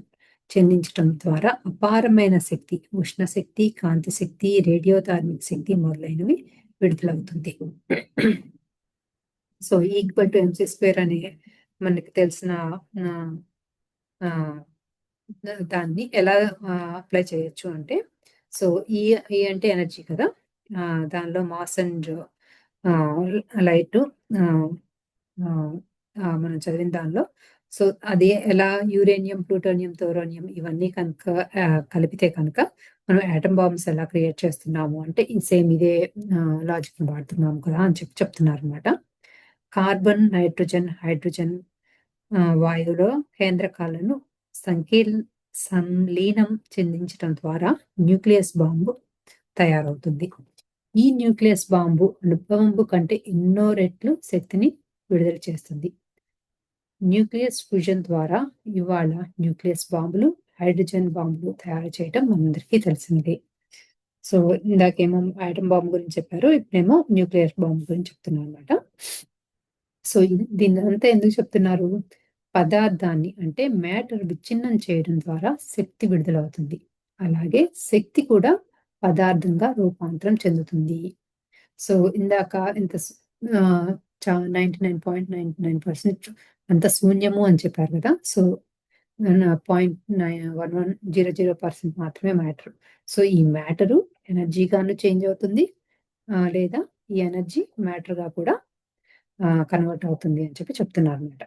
చెందించడం ద్వారా అపారమైన శక్తి, ఉష్ణ శక్తి, కాంతి శక్తి, రేడియోధార్మిక శక్తి మొదలైనవి విడుదలవుతుంది. సో E=mc² అనే మనకి తెలిసిన దాన్ని ఎలా అప్లై చేయొచ్చు అంటే, సో ఈ అంటే ఎనర్జీ కదా. దానిలో మాస్ అండ్ లైట్ మనం చదివిన దానిలో సో అది ఎలా యురేనియం, ప్లూటోనియం, థోరోనియం ఇవన్నీ కనుక కలిపితే కనుక మనం ఆటం బాంబ్స్ ఎలా క్రియేట్ చేస్తున్నాము అంటే సేమ్ ఇదే లాజిక్ వాడుతున్నాము కదా అని చెప్తున్నారు అనమాట. కార్బన్, నైట్రోజన్, హైడ్రోజన్ వాయువులో కేంద్రకాలను సంలీనం చెందించడం ద్వారా న్యూక్లియస్ బాంబు తయారవుతుంది. ఈ న్యూక్లియస్ బాంబు అణుబాంబు కంటే ఎన్నో రెట్లు శక్తిని విడుదల చేస్తుంది. న్యూక్లియస్ ఫ్యూజన్ ద్వారా ఇవాళ న్యూక్లియస్ బాంబులు, హైడ్రోజన్ బాంబులు తయారు చేయడం మనందరికీ తెలిసిందే. సో ఇందాకేమో ఆటం బాంబు గురించి చెప్పారు, ఇప్పుడేమో న్యూక్లియర్ బాంబు గురించి చెప్తున్నాను అనమాట. సో దీన్ని అంతా ఎందుకు చెప్తున్నారు? పదార్థాన్ని అంటే మ్యాటర్ విచ్ఛిన్నం చేయడం ద్వారా శక్తి విడుదలవుతుంది. అలాగే శక్తి కూడా పదార్థంగా రూపాంతరం చెందుతుంది. సో ఇందాక ఇంత 99.99% అంత శూన్యము అని చెప్పారు కదా. సో 0.1100% మాత్రమే మ్యాటర్. సో ఈ మ్యాటరు ఎనర్జీగాను చేంజ్ అవుతుంది, లేదా ఈ ఎనర్జీ మ్యాటర్గా కూడా కన్వర్ట్ అవుతుంది అని చెప్పి చెప్తున్నారు అనమాట.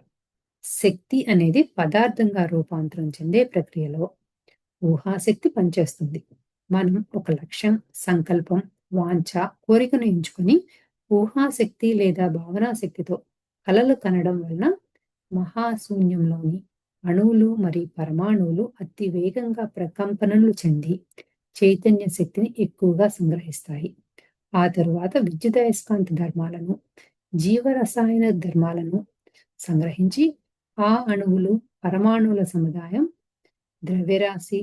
శక్తి అనేది పదార్థంగా రూపాంతరం చెందే ప్రక్రియలో ఊహాశక్తి పనిచేస్తుంది. మనం ఒక లక్ష్యం, సంకల్పం, వాంఛ, కోరికను ఎంచుకొని ఊహాశక్తి లేదా భావనా శక్తితో కలలు కనడం వలన మహాశూన్యంలోని అణువులు మరియు పరమాణువులు అతి వేగంగా ప్రకంపనలు చెంది చైతన్య శక్తిని ఎక్కువగా సంగ్రహిస్తాయి. ఆ తరువాత విద్యుదయస్కాంత ధర్మాలను, జీవరసాయన ధర్మాలను సంగ్రహించి ఆ అణువులు, పరమాణువుల సముదాయం ద్రవ్యరాశి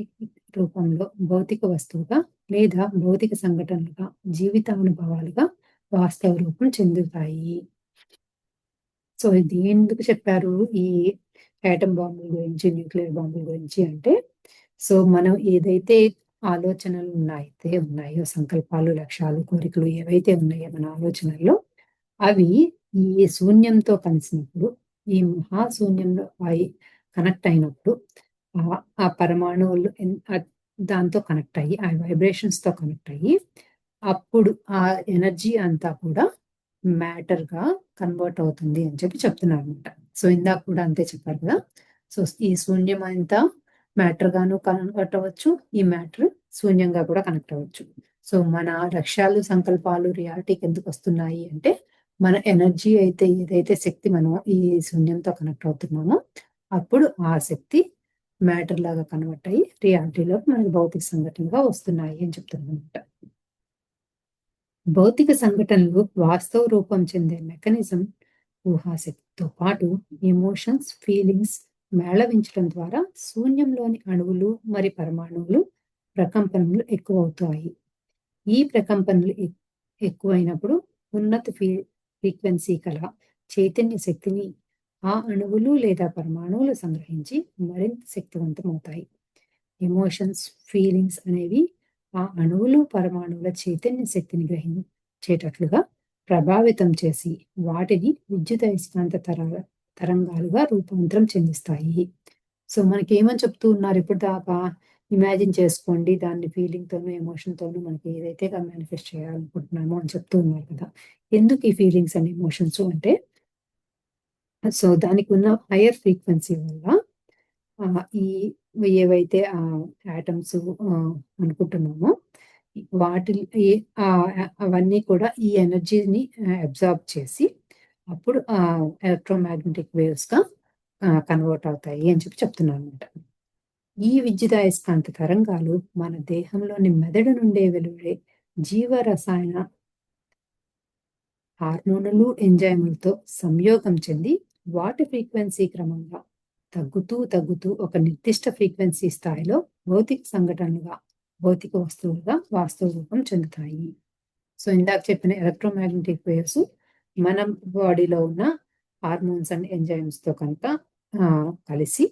రూపంలో భౌతిక వస్తువుగా లేదా భౌతిక సంఘటనలుగా, జీవితానుభవాలుగా వాస్తవ రూపం చెందుతాయి. సో ఇది ఎందుకు చెప్పారు ఈ యాటమ్ బాంబుల గురించి, న్యూక్లియర్ బాంబుల గురించి అంటే, సో మనం ఏదైతే ఆలోచనలు ఉన్నాయో, సంకల్పాలు, లక్ష్యాలు, కోరికలు ఏవైతే ఉన్నాయో మన ఆలోచనల్లో, అవి ఈ శూన్యంతో కలిసినప్పుడు, ఈ మహాశూన్యంలో అవి కనెక్ట్ అయినప్పుడు, ఆ పరమాణువులు దాంతో కనెక్ట్ అయ్యి, ఆ వైబ్రేషన్స్తో కనెక్ట్ అయ్యి, అప్పుడు ఆ ఎనర్జీ అంతా కూడా మ్యాటర్గా కన్వర్ట్ అవుతుంది అని చెప్పి చెప్తున్నారు అనమాట. సో ఇందాక కూడా అంతే చెప్పారు కదా. సో ఈ శూన్యం అంతా మ్యాటర్ గాను కన్వర్ట్ అవ్వచ్చు, ఈ మ్యాటర్ శూన్యంగా కూడా కనెక్ట్ అవ్వచ్చు. సో మన లక్ష్యాలు, సంకల్పాలు రియాలిటీకి ఎందుకు వస్తున్నాయి అంటే, మన ఎనర్జీ అయితే ఏదైతే శక్తి మనం ఈ శూన్యంతో కనెక్ట్ అవుతున్నామో, అప్పుడు ఆ శక్తి మ్యాటర్ లాగా కన్వర్ట్ అయ్యి రియాలిటీలో మనకి భౌతిక సంఘటనగా వస్తున్నాయి అని చెప్తున్నమాట. భౌతిక సంఘటనలు వాస్తవ రూపం చెందే మెకానిజం ఊహాశక్తితో పాటు ఎమోషన్స్, ఫీలింగ్స్ మేళవించడం ద్వారా శూన్యంలోని అణువులు మరి పరమాణువులు ప్రకంపనలు ఎక్కువవుతాయి. ఈ ప్రకంపనలు ఎక్కువైనప్పుడు ఉన్నత ఫ్రీక్వెన్సీ కల చైతన్య శక్తిని ఆ అణువులు లేదా పరమాణువులు సంగ్రహించి మరింత శక్తివంతమవుతాయి. ఎమోషన్స్, ఫీలింగ్స్ అనేవి ఆ అణువులు, పరమాణువుల చైతన్య శక్తిని గ్రహించేటట్లుగా ప్రభావితం చేసి వాటిని విద్యుదయస్కాంత తరంగాలుగా రూపాంతరం చెందిస్తాయి. సో మనకి ఏమని చెప్తూ ఉన్నారు ఇప్పుడు దాకా? ఇమాజిన్ చేసుకోండి, దాన్ని ఫీలింగ్తోనూ, ఎమోషన్తోనూ మనకి ఏదైతే మేనిఫెస్ట్ చేయాలనుకుంటున్నామో అని చెప్తూ ఉన్నారు కదా. ఎందుకు ఈ ఫీలింగ్స్ అండ్ ఎమోషన్స్ అంటే, సో దానికి ఉన్న హయ్యర్ ఫ్రీక్వెన్సీ వల్ల ఈ ఏవైతే యాటమ్స్ అనుకుంటున్నామో వాటి అవన్నీ కూడా ఈ ఎనర్జీని అబ్జార్బ్ చేసి అప్పుడు ఎలక్ట్రోమాగ్నెటిక్ వేవ్స్గా కన్వర్ట్ అవుతాయి అని చెప్పి చెప్తున్నాను అనమాట. ఈ విద్యుదయస్కాంత తరంగాలు మన దేహంలోని మెదడు నుండే వెలువడే జీవరసాయన హార్మోనులు, ఎంజైములతో సంయోగం చెంది వాటి ఫ్రీక్వెన్సీ క్రమంగా తగ్గుతూ ఒక నిర్దిష్ట ఫ్రీక్వెన్సీ స్థాయిలో భౌతిక సంఘటనలుగా, భౌతిక వస్తువులుగా వాస్తవ రూపం చెందుతాయి. సో ఇందాక చెప్పిన ఎలక్ట్రోమాగ్నెటిక్ వేవ్స్ మన బాడీలో ఉన్న హార్మోన్స్ అండ్ ఎంజైమ్స్తో కనుక కలిసి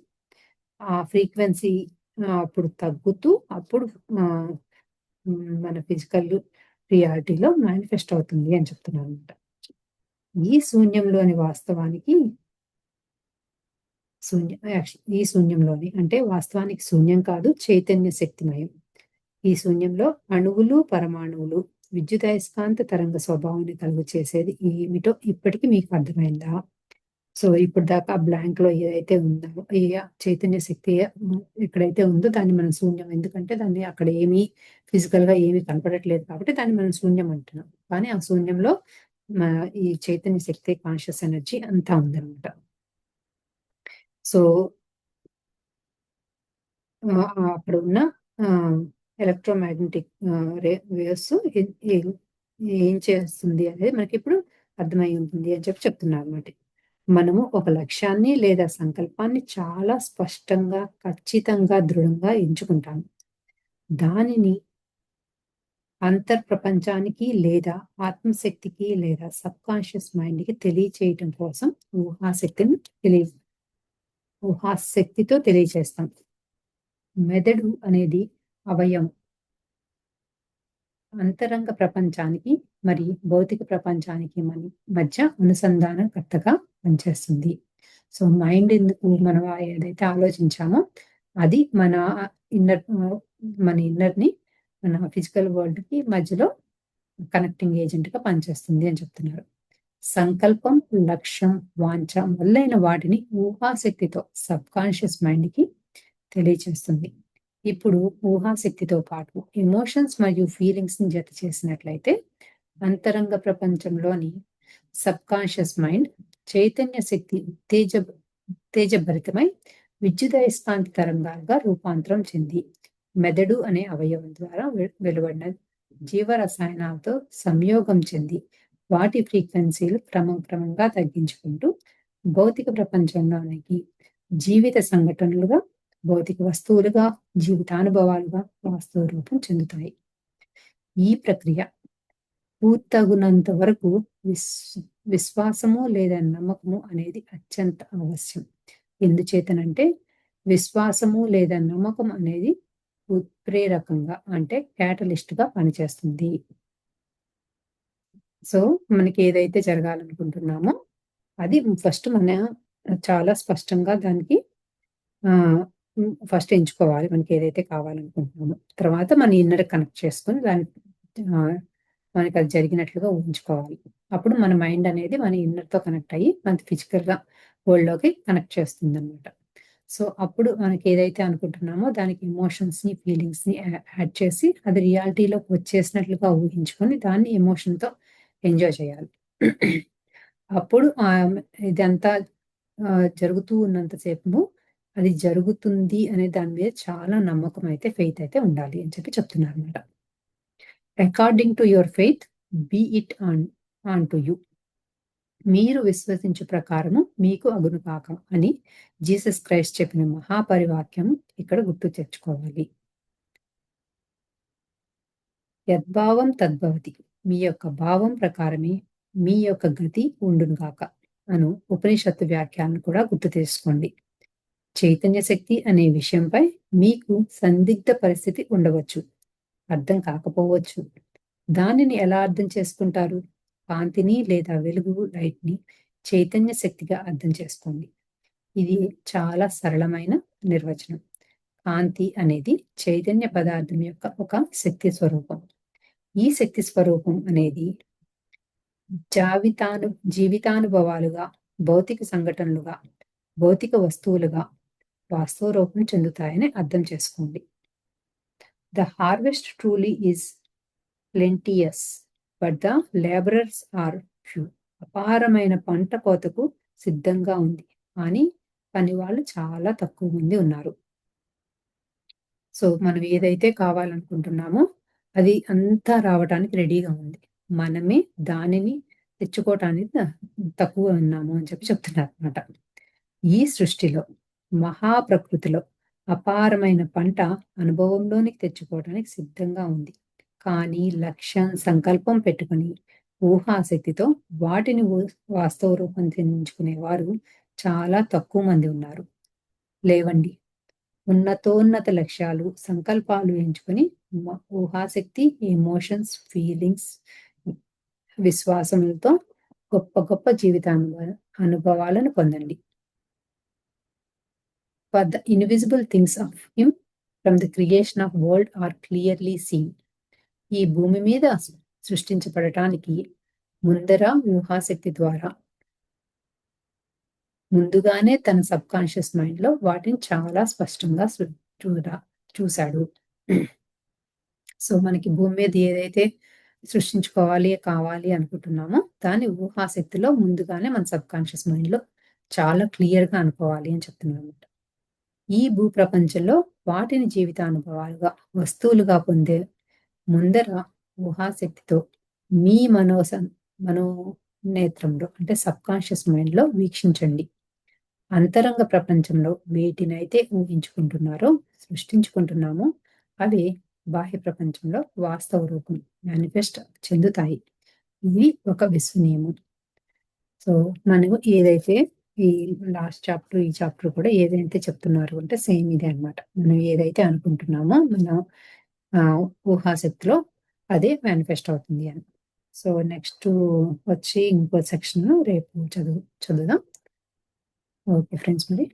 ఆ ఫ్రీక్వెన్సీ అప్పుడు తగ్గుతూ అప్పుడు మన ఫిజికల్ రియాలిటీలో మేనిఫెస్ట్ అవుతుంది అని చెప్తున్నాను అనమాట. ఈ శూన్యంలోని వాస్తవానికి ఈ శూన్యంలోని అంటే వాస్తవానికి శూన్యం కాదు, చైతన్య శక్తిమయం. ఈ శూన్యంలో అణువులు, పరమాణువులు విద్యుదయస్కాంత తరంగ స్వభావాన్ని కలుగు చేసేది ఏమిటో ఇప్పటికీ మీకు అర్థమైందా? సో ఇప్పుడు దాకా బ్లాంక్ లో ఏదైతే ఉందో, ఈ చైతన్య శక్తి ఎక్కడైతే ఉందో దాన్ని మనం శూన్యం, ఎందుకంటే దాన్ని అక్కడ ఏమీ ఫిజికల్ గా ఏమీ కనపడట్లేదు కాబట్టి దాన్ని మనం శూన్యం అంటున్నాం. కానీ ఆ శూన్యంలో ఈ చైతన్య శక్తి, కాన్షియస్ ఎనర్జీ అంతా ఉందన్నమాట. సో అక్కడ ఉన్న ఎలక్ట్రోమాగ్నెటిక్ వేవ్స్ ఏం చేస్తుంది అనేది మనకి ఇప్పుడు అర్థమై ఉంటుంది అని చెప్పి చెప్తున్నారు అన్నమాట. మనము ఒక లక్ష్యాన్ని లేదా సంకల్పాన్ని చాలా స్పష్టంగా, ఖచ్చితంగా, దృఢంగా ఎంచుకుంటాము. దానిని అంతర్ప్రపంచానికి లేదా ఆత్మశక్తికి లేదా సబ్ కాన్షియస్ మైండ్కి తెలియచేయటం కోసం ఊహాశక్తితో తెలియచేస్తాం. మెదడు అనేది అవయవం. అంతరంగ ప్రపంచానికి మరి భౌతిక ప్రపంచానికి మధ్య అనుసంధానకర్తగా పనిచేస్తుంది. సో మైండ్ ఎందుకు మనం ఏదైతే ఆలోచించామో అది ఇన్నర్ మన ఇన్నర్‌ని మన ఫిజికల్ వరల్డ్‌కి మధ్యలో కనెక్టింగ్ ఏజెంట్‌గా పనిచేస్తుంది అని చెప్తున్నారు. సంకల్పం, లక్ష్యం, వాంఛ మొదలైన వాటిని ఊహాశక్తితో సబ్‌కాన్షియస్ మైండ్‌కి తెలియచేస్తుంది. ఇప్పుడు ఊహాశక్తితో పాటు ఎమోషన్స్ మరియు ఫీలింగ్స్‌ని జత చేసినట్లయితే అంతరంగ ప్రపంచంలోని సబ్‌కాన్షియస్ మైండ్ చైతన్య శక్తి ఉత్తేజభరితమై విద్యుదయస్కాంత తరంగాలుగా రూపాంతరం చెంది మెదడు అనే అవయవం ద్వారా వెలువడిన జీవరసాయనాలతో సంయోగం చెంది వాటి ఫ్రీక్వెన్సీలు క్రమంగా తగ్గించుకుంటూ భౌతిక ప్రపంచంలోనికి జీవిత సంఘటనలుగా, భౌతిక వస్తువులుగా, జీవితానుభవాలుగా వాస్తవ రూపం చెందుతాయి. ఈ ప్రక్రియ పూర్తగునంత వరకు విశ్వాసము లేదా నమ్మకము అనేది అత్యంత అవశ్యం. ఎందుచేతనంటే విశ్వాసము లేదా నమ్మకం అనేది ఉత్ప్రేరకంగా అంటే క్యాటలిస్ట్‌గా పనిచేస్తుంది. సో, మనకి ఏదైతే జరగాలనుకుంటున్నామో అది ఫస్ట్ చాలా స్పష్టంగా దానికి ఫస్ట్ ఎంచుకోవాలి. మనకి ఏదైతే కావాలనుకుంటున్నామో. తర్వాత మన ఇన్నర్ కనెక్ట్ చేసుకొని మనకి అది జరిగినట్లుగా ఊహించుకోవాలి. అప్పుడు మన మైండ్ అనేది మన ఇన్నర్‌తో కనెక్ట్ అయ్యి మన ఫిజికల్‌గా వరల్డ్‌లోకి కనెక్ట్ చేస్తుందన్నమాట. సో, అప్పుడు మనకి ఏదైతే అనుకుంటున్నామో దానికి ఎమోషన్స్‌ని, ఫీలింగ్స్‌ని యాడ్ చేసి అది రియాలిటీలోకి వచ్చేసినట్లుగా ఊహించుకొని దాన్ని ఎమోషన్‌తో ఎంజాయ్ చేయాలి. అప్పుడు ఇదంతా జరుగుతూ ఉన్నంత సేపు అది జరుగుతుంది అనే దాని మీద చాలా నమ్మకం అయితే, ఫెయిత్ అయితే ఉండాలి అని చెప్తున్నారన్నమాట. According to your faith be it unto you. మీరు విశ్వసించు ప్రకారము మీకు అగును కాక అని జీసస్ క్రైస్ట్ చెప్పిన మహాపరివాక్యం ఇక్కడ గుర్తు తెచ్చుకోవాలి. యద్భావం తద్భవతి. మీ యొక్క భావం ప్రకారమే మీ యొక్క గతి ఉండును గాక అను ఉపనిషత్తు వ్యాఖ్యాలను కూడా గుర్తు చేసుకోండి. చైతన్య శక్తి అనే విషయంపై మీకు సందిగ్ధ పరిస్థితి ఉండవచ్చు, అర్థం కాకపోవచ్చు. దానిని ఎలా అర్థం చేసుకుంటారు? కాంతిని లేదా వెలుగు లైట్‌ని చైతన్య శక్తిగా అర్థం చేసుకోండి. ఇది చాలా సరళమైన నిర్వచనం. కాంతి అనేది చైతన్య పదార్థం యొక్క ఒక శక్తి స్వరూపం. ఈ శక్తి స్వరూపం అనేది జీవితానుభవాలుగా, భౌతిక సంఘటనలుగా, భౌతిక వస్తువులుగా వాస్తవ రూపం చెందుతాయని అర్థం చేసుకోండి. The harvest truly is plenteous but the labourers are few. అపారమైన పంట కోతకు సిద్ధంగా ఉంది, కానీ పనివాళ్ళు చాలా తక్కువ మంది ఉన్నారు. సో మనం ఏదైతే కావాలనుకుంటున్నామో అది అంతా రావటానికి రెడీగా ఉంది. మనమే దానిని తెచ్చుకోవటానికి తక్కువ ఉన్నాము అని చెప్తున్నారు అన్నమాట. ఈ సృష్టిలో, మహాప్రకృతిలో అపారమైన పంట అనుభవంలోనికి తెచ్చుకోవడానికి సిద్ధంగా ఉంది. కానీ లక్ష్యం, సంకల్పం పెట్టుకొని ఊహాశక్తితో వాటిని వాస్తవ రూపం చెందించుకునేవారు చాలా తక్కువ మంది ఉన్నారు. లేవండి, ఉన్నతోన్నత లక్ష్యాలు, సంకల్పాలు ఎంచుకొని ఊహాశక్తి, ఎమోషన్స్, ఫీలింగ్స్, విశ్వాసములతో గొప్ప అనుభవాలను పొందండి. For the invisible things of him from the creation of world are clearly seen. ఈ భూమి మీద సృష్టించబడటానికి ముందర ఊహాశక్తి ద్వారా ముందుగానే తన సబ్కాన్షియస్ మైండ్ లో వాటిని చాలా స్పష్టంగా చూశాడు. సో మనకి భూమి మీద ఏదైతే సృష్టించుకోవాలి కావాలి అనుకుంటున్నామో దాని ఊహాశక్తిలో ముందుగానే మన సబ్కాన్షియస్ మైండ్ లో చాలా క్లియర్ గా అనుకోవాలి అని చెప్తున్నాను అనమాట. ఈ భూప్రపంచంలో వాటిని జీవితానుభవాలుగా, వస్తువులుగా పొందే ముందర ఊహాశక్తితో మీ మనోనేత్రంలో అంటే సబ్కాన్షియస్ మైండ్ లో వీక్షించండి. అంతరంగ ప్రపంచంలో వేటినైతే ఊహించుకుంటున్నారో, సృష్టించుకుంటున్నామో అవి బాహ్య ప్రపంచంలో వాస్తవ రూపం మేనిఫెస్ట్ చెందుతాయి. ఇది ఒక విశ్వనియమం. సో మనము ఏదైతే ఈ లాస్ట్ చాప్టర్, ఈ చాప్టర్ కూడా ఏదైతే చెప్తున్నారు అంటే సేమ్ ఇదే అనమాట. మనం ఏదైతే అనుకుంటున్నామో మన ఊహాశక్తిలో అదే మేనిఫెస్ట్ అవుతుంది అని. సో నెక్స్ట్ వచ్చి ఇంకో సెక్షన్ రేపు చదువుదాం. ఓకే ఫ్రెండ్స్ మరి.